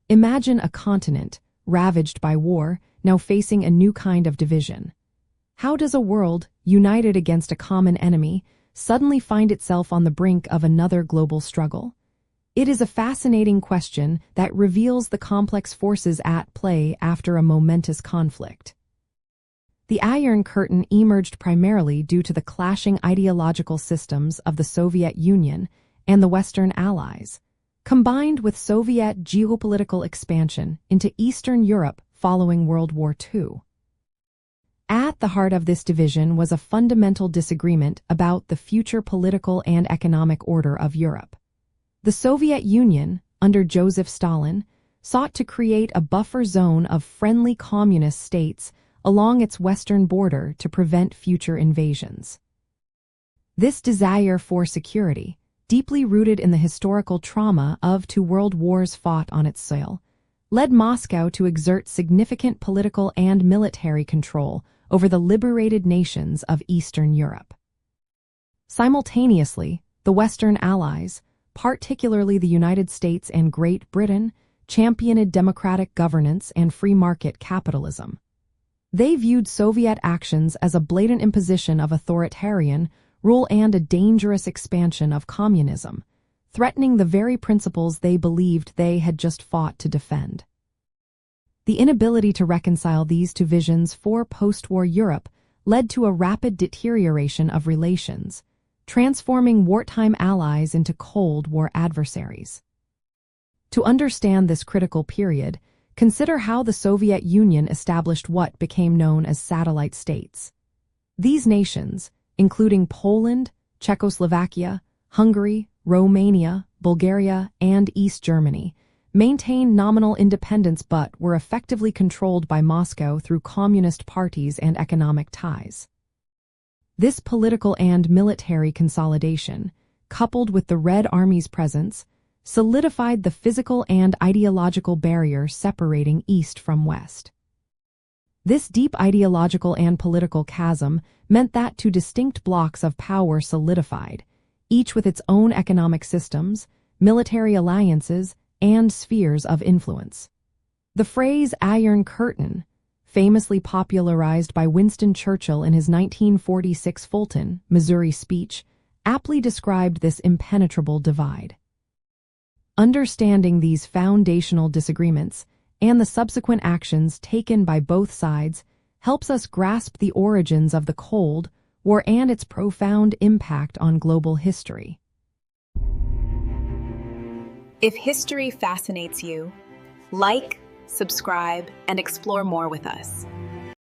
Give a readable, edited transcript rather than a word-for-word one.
Imagine a continent, ravaged by war, now facing a new kind of division. How does a world, united against a common enemy, suddenly find itself on the brink of another global struggle? It is a fascinating question that reveals the complex forces at play after a momentous conflict. The Iron Curtain emerged primarily due to the clashing ideological systems of the Soviet Union and the Western Allies, combined with Soviet geopolitical expansion into Eastern Europe following World War II. At the heart of this division was a fundamental disagreement about the future political and economic order of Europe. The Soviet Union, under Joseph Stalin, sought to create a buffer zone of friendly communist states along its western border to prevent future invasions. This desire for security, deeply rooted in the historical trauma of two world wars fought on its soil, led Moscow to exert significant political and military control over the liberated nations of Eastern Europe. Simultaneously, the Western Allies, particularly the United States and Great Britain, championed democratic governance and free market capitalism. They viewed Soviet actions as a blatant imposition of authoritarian rule and a dangerous expansion of communism, threatening the very principles they believed they had just fought to defend. The inability to reconcile these two visions for post-war Europe led to a rapid deterioration of relations, transforming wartime allies into Cold War adversaries. To understand this critical period, consider how the Soviet Union established what became known as satellite states. These nations, including Poland, Czechoslovakia, Hungary, Romania, Bulgaria, and East Germany, maintained nominal independence but were effectively controlled by Moscow through communist parties and economic ties. This political and military consolidation, coupled with the Red Army's presence, solidified the physical and ideological barrier separating East from West. This deep ideological and political chasm meant that two distinct blocks of power solidified, each with its own economic systems, military alliances, and spheres of influence. The phrase Iron Curtain, famously popularized by Winston Churchill in his 1946 Fulton, Missouri speech, aptly described this impenetrable divide. Understanding these foundational disagreements and the subsequent actions taken by both sides helps us grasp the origins of the Cold War and its profound impact on global history. If history fascinates you, like, subscribe, and explore more with us.